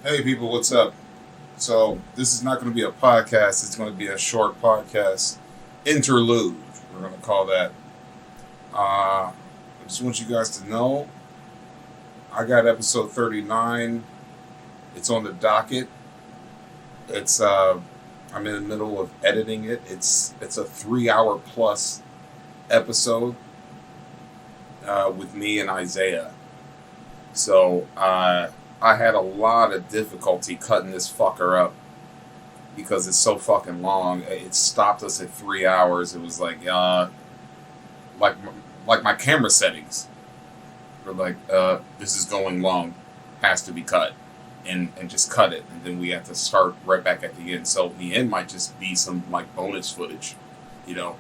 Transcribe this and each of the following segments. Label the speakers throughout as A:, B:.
A: Hey people, what's up? So this is not going to be a podcast. It's going to be a short podcast interlude. We're going to call that. I just want you guys to know I got episode 39. It's on the docket. It's I'm in the middle of editing it. It's a 3 hour plus episode with me and Isaiah. So I had a lot of difficulty cutting this fucker up because it's so fucking long. It stopped us at 3 hours. It was like my camera settings were like, this is going long, has to be cut, and just cut it, and then we have to start right back at the end. So the end might just be some like bonus footage, you know.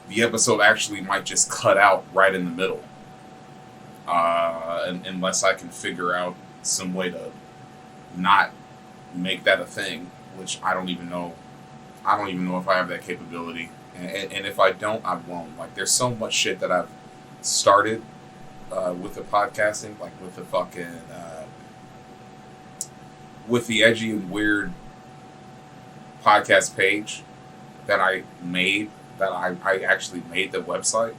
A: The episode actually might just cut out right in the middle, unless I can figure out some way to not make that a thing, which I don't even know. I don't even know if I have that capability, and if I don't, I won't. Like, there's so much shit that I've started with the podcasting, like with the fucking with the Edgy and Weird podcast page that I made. That I actually made the website.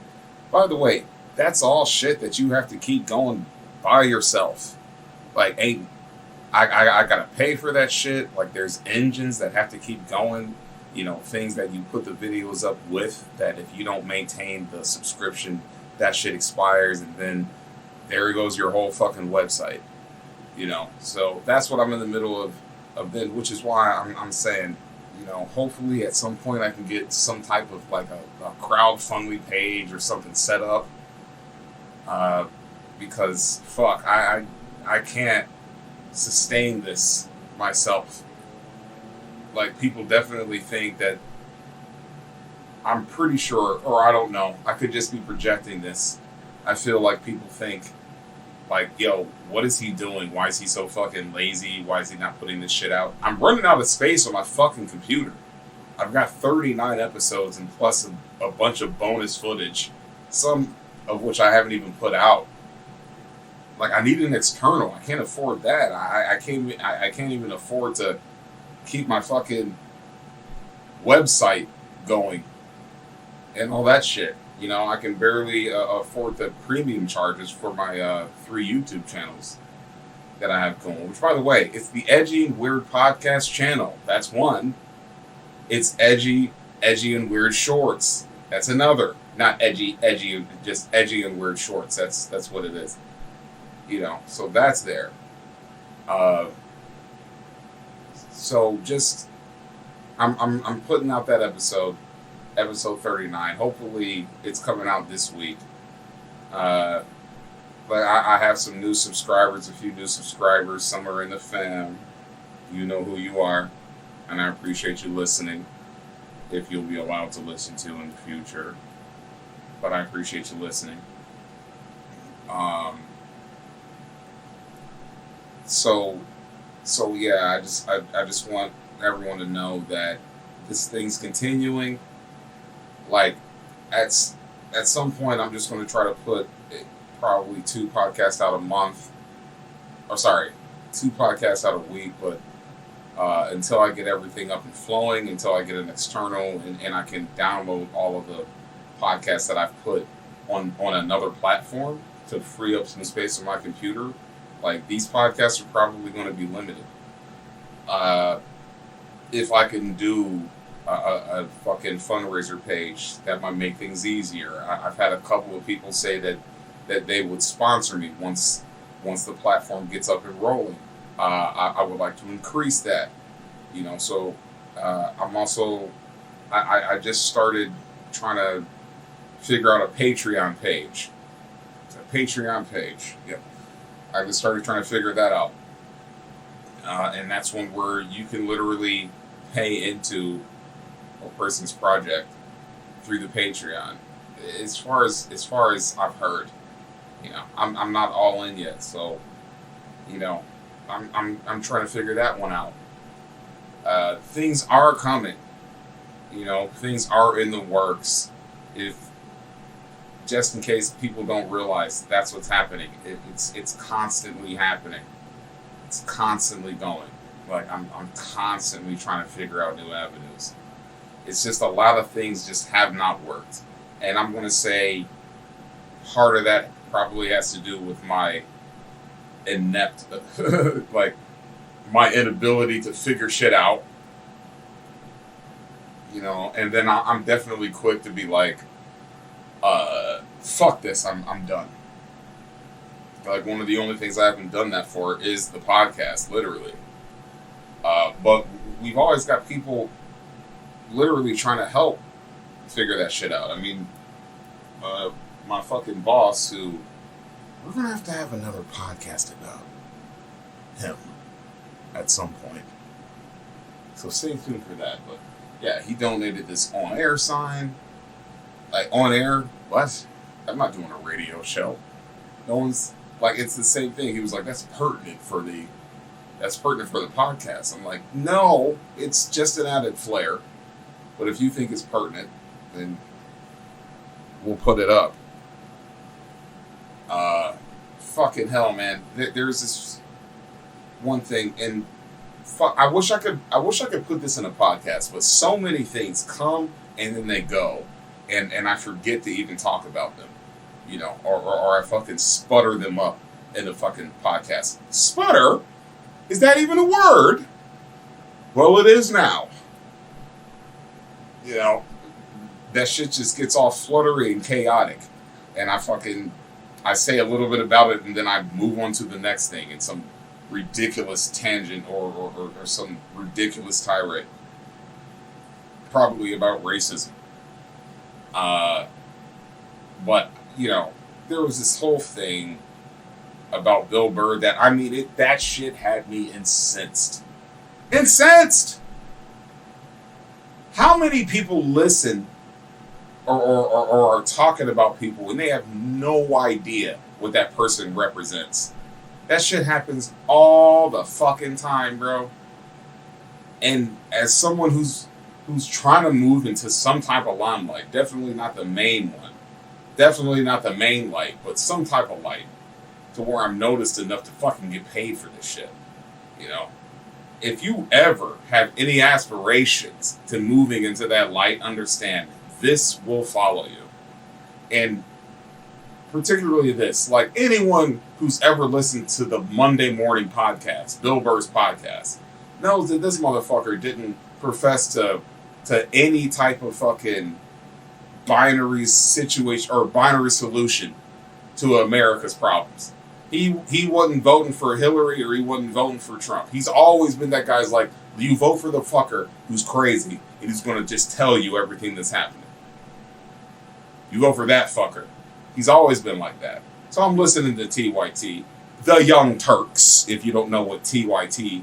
A: By the way, that's all shit that you have to keep going by yourself. Like, ain't I gotta pay for that shit. Like, there's engines that have to keep going. You know, things that you put the videos up with, that if you don't maintain the subscription, that shit expires, and then there goes your whole fucking website. You know, so that's what I'm in the middle of then, which is why I'm saying, you know, hopefully at some point I can get some type of like a crowdfunding page or something set up. Because fuck, I can't sustain this myself. Like, people definitely think that, I'm pretty sure, or I don't know, I could just be projecting this. I feel like people think, like, yo, what is he doing? Why is he so fucking lazy? Why is he not putting this shit out? I'm running out of space on my fucking computer. I've got 39 episodes and plus a bunch of bonus footage, some of which I haven't even put out. Like, I need an external. I can't afford that. I can't even afford to keep my fucking website going and all that shit. You know, I can barely afford the premium charges for my 3 YouTube channels that I have going. Which, by the way, it's the Edgy and Weird podcast channel. That's one. It's Edgy and Weird Shorts. That's another. Not edgy, just Edgy and Weird Shorts. That's what it is. You know, so that's there. So just, I'm putting out that episode 39. Hopefully, it's coming out this week. But I have some new subscribers, a few new subscribers. Some are in the fam. You know who you are, and I appreciate you listening. If you'll be allowed to listen to in the future, but I appreciate you listening. So yeah, I just want everyone to know that this thing's continuing. Like, at some point, I'm just going to try to put probably 2 podcasts out a month. Or sorry, 2 podcasts out a week, but until I get everything up and flowing, until I get an external and I can download all of the podcasts that I've put on another platform to free up some space on my computer. Like, these podcasts are probably going to be limited. If I can do a fucking fundraiser page, that might make things easier. I've had a couple of people say that they would sponsor me once the platform gets up and rolling. I would like to increase that, you know. So I'm also I just started trying to figure out a Patreon page. It's a Patreon page. Yep. I just started trying to figure that out, and that's one where you can literally pay into a person's project through the Patreon. As far as I've heard, you know, I'm not all in yet, so, you know, I'm trying to figure that one out. Things are coming, you know, things are in the works. If just in case people don't realize, that's what's happening. It's constantly happening. constantly going. Like, I'm constantly trying to figure out new avenues. It's just a lot of things just have not worked. And I'm going to say part of that probably has to do with my inept, like, my inability to figure shit out. You know, and then I'm definitely quick to be like, fuck this, I'm done. Like, one of the only things I haven't done that for is the podcast, literally. But we've always got people literally trying to help figure that shit out. I mean, my fucking boss, who we're going to have another podcast about him at some point. So stay tuned for that. But yeah, he donated this on-air sign. Like, on air? What? I'm not doing a radio show. No one's, like, it's the same thing. He was like, that's pertinent for the podcast. I'm like, no, it's just an added flair. But if you think it's pertinent, then we'll put it up. Fucking hell, man. There's this one thing, and I wish I could put this in a podcast, but so many things come and then they go, and I forget to even talk about them, you know, or I fucking sputter them up in the fucking podcast. Sputter? Is that even a word? Well, it is now. You know, that shit just gets all fluttery and chaotic, and I say a little bit about it, and then I move on to the next thing in some ridiculous tangent or some ridiculous tirade, probably about racism. But, you know, there was this whole thing about Bill Burr that, I mean, that shit had me incensed. Incensed! How many people listen or are talking about people and they have no idea what that person represents? That shit happens all the fucking time, bro. And as someone who's trying to move into some type of limelight, definitely not the main one, definitely not the main light, but some type of light, to where I'm noticed enough to fucking get paid for this shit, you know? If you ever have any aspirations to moving into that light, understand this will follow you. And particularly this, like, anyone who's ever listened to the Monday morning podcast, Bill Burr's podcast, knows that this motherfucker didn't profess to any type of fucking binary situation or binary solution to America's problems. He wasn't voting for Hillary or he wasn't voting for Trump. He's always been that guy's like, you vote for the fucker who's crazy and he's going to just tell you everything that's happening. You vote for that fucker. He's always been like that. So I'm listening to TYT, the Young Turks, if you don't know what TYT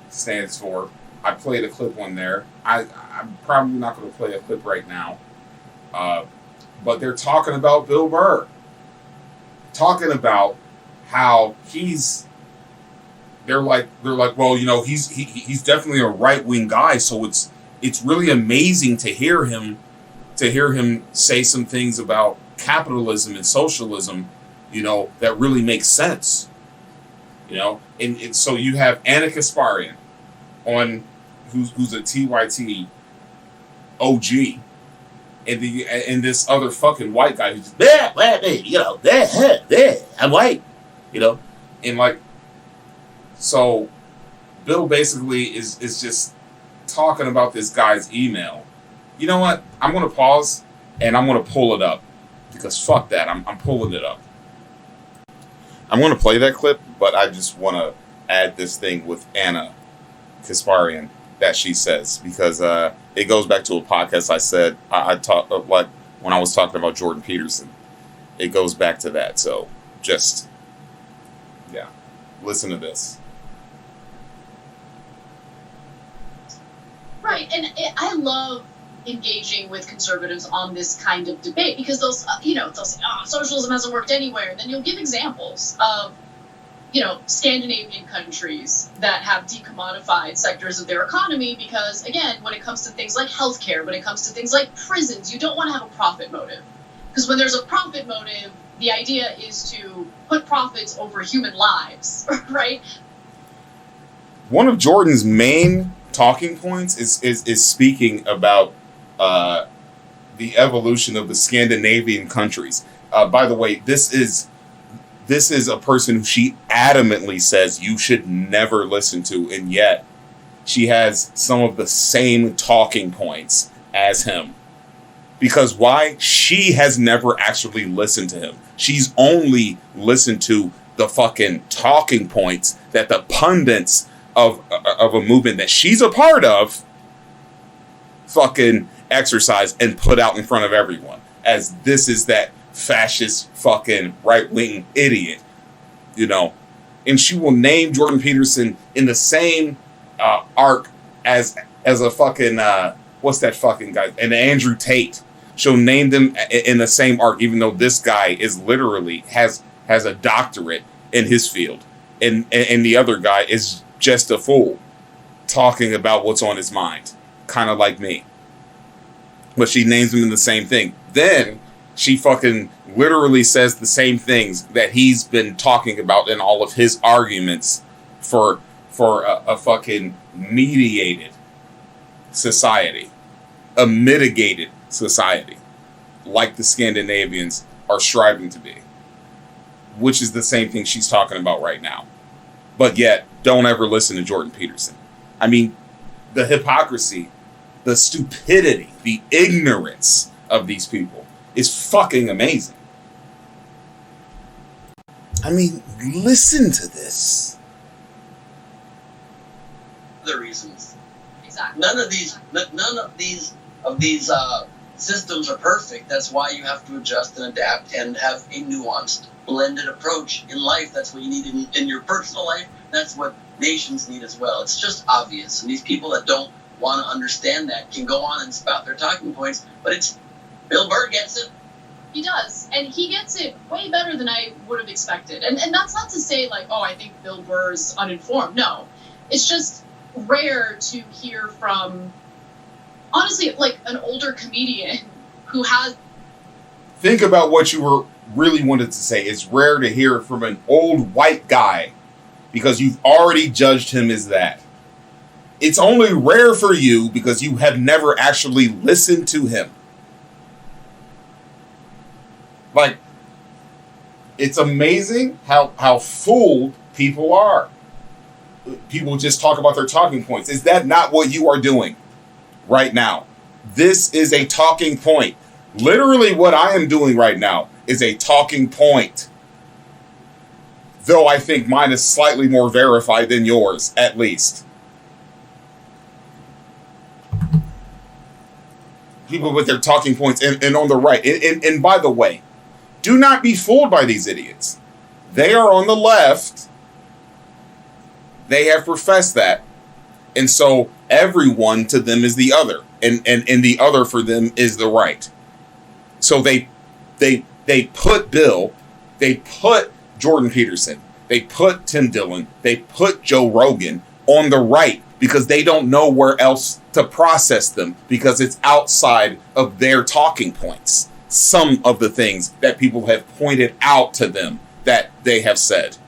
A: stands for. I played a clip on there. I'm probably not going to play a clip right now. But they're talking about Bill Burr. Talking about how they're like, well, you know, he's definitely a right-wing guy, so it's really amazing to hear him say some things about capitalism and socialism, you know, that really makes sense. You know, and so you have Anna Kasparian on who's a TYT OG, and this other fucking white guy who's just, you know, I'm white, you know, and like, so Bill basically is just talking about this guy's email. You know what? I'm gonna pause and I'm gonna pull it up because fuck that. I'm pulling it up. I'm gonna play that clip, but I just want to add this thing with Anna Kasparian that she says, because it goes back to a podcast I said I talked like when I was talking about Jordan Peterson. It goes back to that. So just listen to this.
B: Right, and I love engaging with conservatives on this kind of debate because they'll say, socialism hasn't worked anywhere, and then you'll give examples of, you know, Scandinavian countries that have decommodified sectors of their economy because, again, when it comes to things like healthcare, when it comes to things like prisons, you don't want to have a profit motive. Because when there's a profit motive, the idea is to put profits over human lives, right?
A: one of Jordan's main talking points is speaking about the evolution of the Scandinavian countries. By the way, this is a person who she adamantly says you should never listen to, and yet she has some of the same talking points as him. Because why? She has never actually listened to him. She's only listened to the fucking talking points that the pundits of a movement that she's a part of fucking exercise and put out in front of everyone. As this is that fascist fucking right-wing idiot, you know. And she will name Jordan Peterson in the same arc as a fucking what's that fucking guy? And Andrew Tate. She'll name them in the same arc, even though this guy is literally has a doctorate in his field, and the other guy is just a fool talking about what's on his mind, kind of like me. But she names him in the same thing. Then she fucking literally says the same things that he's been talking about in all of his arguments for a fucking mediated society, a mitigated society, like the Scandinavians are striving to be, which is the same thing she's talking about right now. But yet, don't ever listen to Jordan Peterson. I mean, the hypocrisy, the stupidity, the ignorance of these people is fucking amazing. I mean, listen to this.
C: Other reasons.
B: Exactly.
C: None of these systems are perfect. That's why you have to adjust and adapt and have a nuanced, blended approach in life. That's what you need in your personal life. That's what nations need as well. It's just obvious. And these people that don't want to understand that can go on and spout their talking points. But it's Bill Burr gets it.
B: He does. And he gets it way better than I would have expected. And that's not to say, like, oh, I think Bill Burr's uninformed. No. It's just rare to hear from, honestly, like an older comedian who has...
A: Think about what you were really wanted to say. It's rare to hear from an old white guy because you've already judged him as that. It's only rare for you because you have never actually listened to him. Like, it's amazing how fooled people are. People just talk about their talking points. Is that not what you are doing right now? This is a talking point. Literally what I am doing right now is a talking point. Though I think mine is slightly more verified than yours, at least. People with their talking points and on the right. And by the way, do not be fooled by these idiots. They are on the left. They have professed that. And so everyone to them is the other. And the other for them is the right. So they put Bill, they put Jordan Peterson, they put Tim Dillon, they put Joe Rogan on the right because they don't know where else to process them because it's outside of their talking points. Some of the things that people have pointed out to them that they have said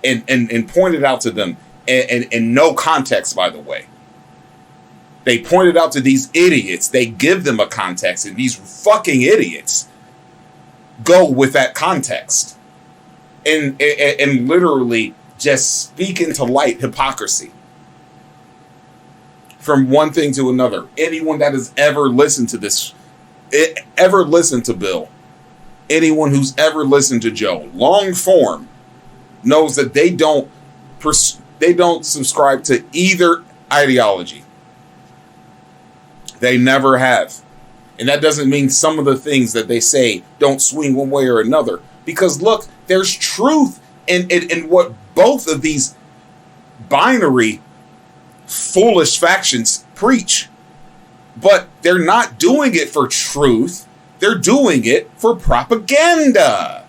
A: and pointed out to them in no context, by the way. They pointed out to these idiots. They give them a context, and these fucking idiots go with that context and literally just speak into light hypocrisy from one thing to another. Anyone that has ever listened to this, ever listened to Bill, anyone who's ever listened to Joe, long form, knows that they don't subscribe to either ideology. They never have. And that doesn't mean some of the things that they say don't swing one way or another. Because look, there's truth in what both of these binary, foolish factions preach. But they're not doing it for truth. They're doing it for propaganda.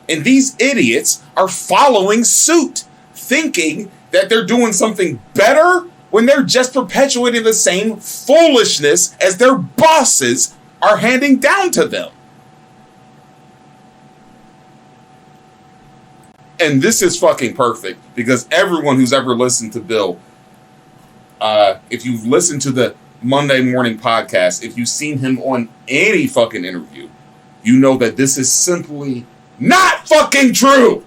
A: And these idiots are following suit, thinking that they're doing something better when they're just perpetuating the same foolishness as their bosses are handing down to them. and this is fucking perfect because everyone who's ever listened to Bill, if you've listened to the Monday morning podcast, if you've seen him on any fucking interview, you know that this is simply not fucking true.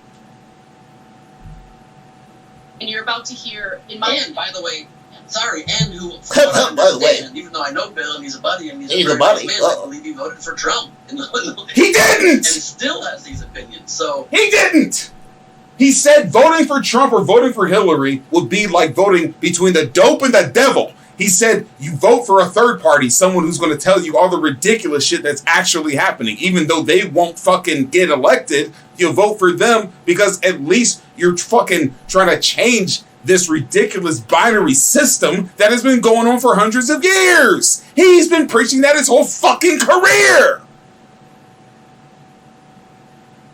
B: And you're about to hear,
C: and by the way, sorry, and who, from what I understand, even though I know Bill and he's a buddy and he's a buddy, man, I believe he voted for Trump.
A: He didn't!
C: And still has these opinions, so...
A: He didn't! He said voting for Trump or voting for Hillary would be like voting between the dope and the devil. He said you vote for a third party, someone who's going to tell you all the ridiculous shit that's actually happening. Even though they won't fucking get elected, you'll vote for them because at least you're fucking trying to change this ridiculous binary system that has been going on for hundreds of years. He's been preaching that his whole fucking career.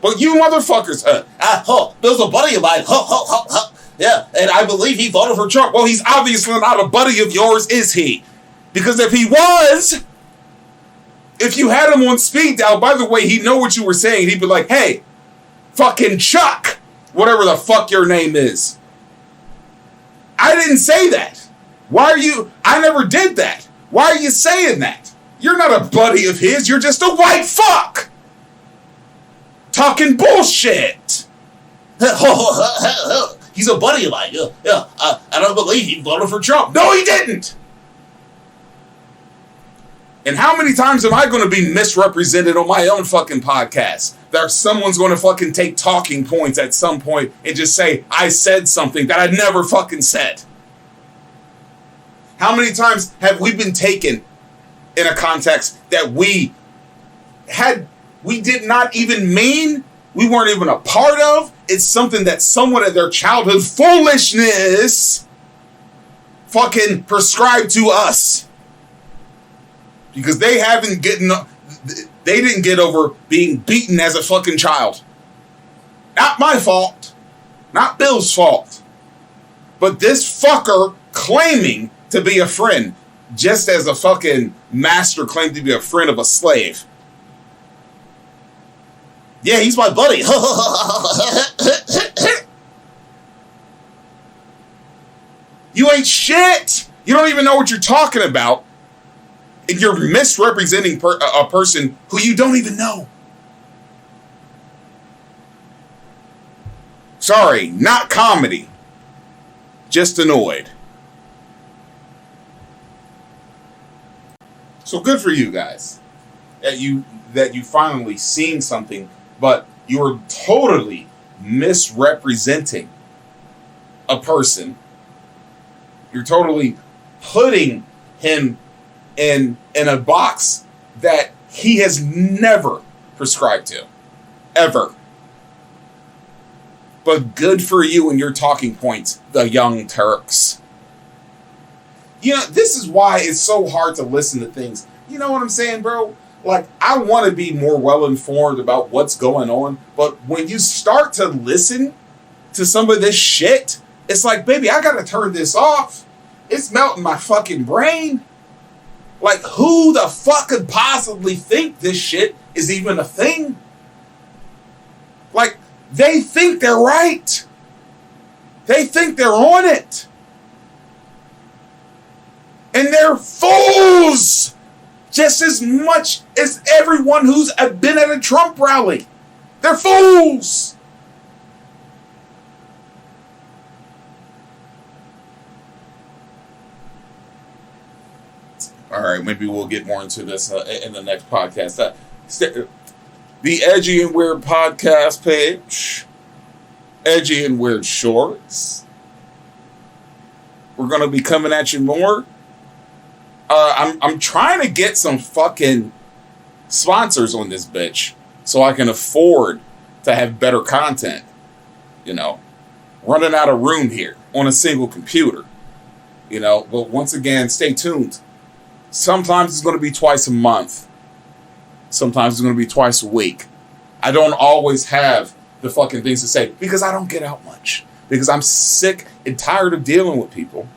A: But you motherfuckers, Bill's a buddy of mine. Yeah, and I believe he voted for Trump. Well, he's obviously not a buddy of yours, is he? Because if he was, if you had him on speed dial, by the way, he'd know what you were saying. He'd be like, hey, fucking Chuck, whatever the fuck your name is. I didn't say that. I never did that. Why are you saying that? You're not a buddy of his. You're just a white fuck. Talking bullshit. He's a buddy of mine. I don't believe he voted for Trump. No, he didn't. And how many times am I going to be misrepresented on my own fucking podcast? That someone's going to fucking take talking points at some point and just say, I said something that I never fucking said. How many times have we been taken in a context that we did not even mean, we weren't even a part of? It's something that someone at their childhood foolishness fucking prescribed to us. Because they didn't get over being beaten as a fucking child. Not my fault. Not Bill's fault. But this fucker claiming to be a friend, just as a fucking master claimed to be a friend of a slave. Yeah, he's my buddy. You ain't shit. You don't even know what you're talking about. And you're misrepresenting a person who you don't even know. Sorry, not comedy. Just annoyed. So good for you guys. That you finally seen something, but you're totally misrepresenting a person. You're totally putting him in a box that he has never prescribed to. Ever. But good for you and your talking points, the Young Turks. You know, this is why it's so hard to listen to things. You know what I'm saying, bro? Like, I want to be more well-informed about what's going on, but when you start to listen to some of this shit, it's like, baby, I gotta turn this off. It's melting my fucking brain. Like, who the fuck could possibly think this shit is even a thing? Like, they think they're right. They think they're on it. And they're fools! Just as much as everyone who's been at a Trump rally. They're fools! All right, maybe we'll get more into this in the next podcast. The Edgy and Weird podcast page. Edgy and Weird shorts. We're going to be coming at you more. I'm trying to get some fucking sponsors on this bitch so I can afford to have better content. You know, running out of room here on a single computer. You know, but once again, stay tuned. Sometimes it's going to be twice a month. Sometimes it's going to be twice a week. I don't always have the fucking things to say because I don't get out much. Because I'm sick and tired of dealing with people.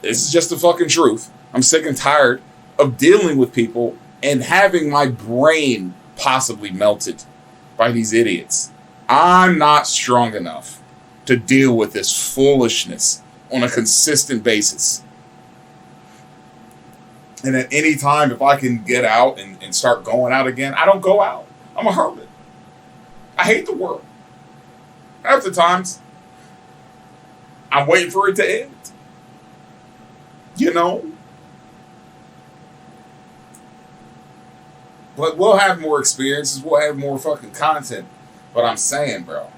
A: This is just the fucking truth. I'm sick and tired of dealing with people and having my brain possibly melted by these idiots. I'm not strong enough to deal with this foolishness on a consistent basis. And at any time, if I can get out and start going out again, I don't go out. I'm a hermit. I hate the world. Half the times, I'm waiting for it to end. You know? But we'll have more experiences. We'll have more fucking content. But I'm saying, bro,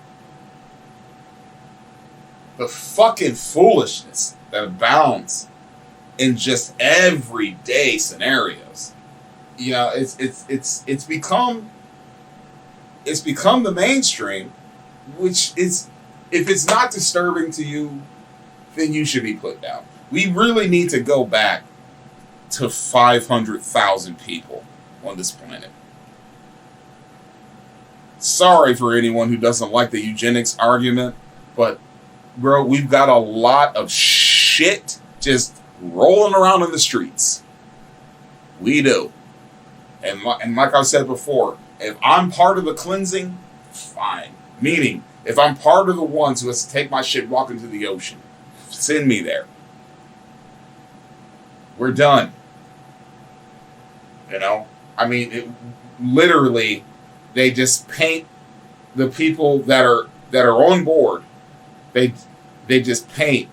A: the fucking foolishness that abounds in just everyday scenarios. You know, it's become the mainstream, which is, if it's not disturbing to you, then you should be put down. We really need to go back to 500,000 people on this planet. Sorry for anyone who doesn't like the eugenics argument, but bro, we've got a lot of shit just rolling around in the streets. We do. And like I said before, if I'm part of the cleansing, fine. Meaning, if I'm part of the ones who has to take my shit, walk into the ocean, send me there. We're done. You know? I mean, literally, they just paint the people that are on board. They just paint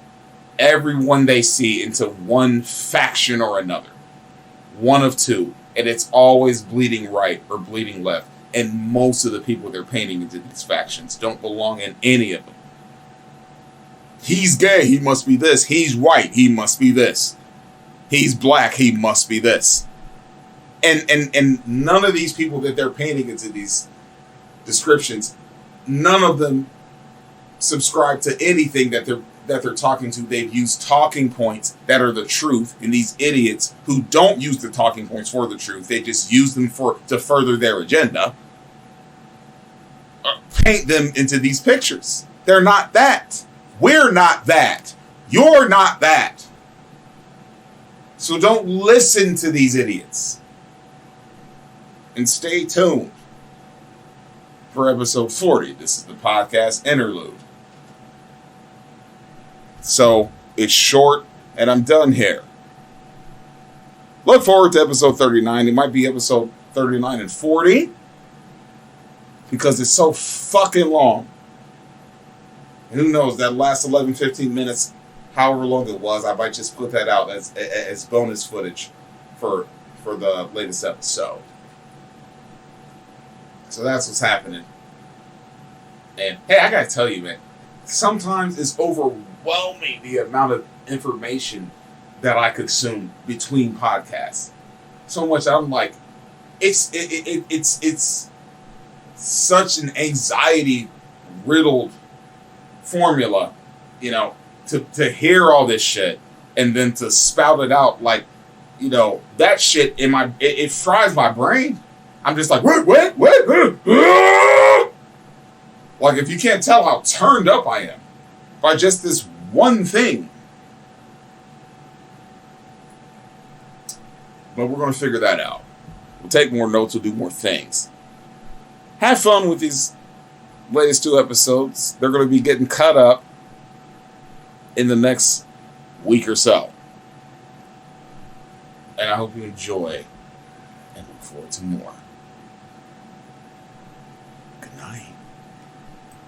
A: everyone they see into one faction or another. One of two. And it's always bleeding right or bleeding left. And most of the people they're painting into these factions don't belong in any of them. He's gay, he must be this. He's white, he must be this. He's black, he must be this. And none of these people that they're painting into these descriptions, none of them subscribe to anything that they're talking to. They've used talking points that are the truth, and these idiots who don't use the talking points for the truth, they just use them to further their agenda, paint them into these pictures. They're not that. We're not that. You're not that. So don't listen to these idiots. And stay tuned for episode 40. This is the podcast Interlude. So it's short, and I'm done here. Look forward to episode 39. It might be episode 39 and 40 because it's so fucking long. And who knows, that last 11, 15 minutes, however long it was, I might just put that out as bonus footage for the latest episode. So that's what's happening. And hey, I gotta tell you, man, sometimes it's overwhelming the amount of information that I consume between podcasts. So much I'm like, it's such an anxiety riddled formula, you know, to hear all this shit and then to spout it out like, you know, that shit in my it fries my brain. I'm just like, what? Like, if you can't tell how turned up I am by just this one thing. But we're going to figure that out. We'll take more notes. We'll do more things. Have fun with these latest 2 episodes. They're going to be getting cut up in the next week or so. And I hope you enjoy and look forward to more. Good night.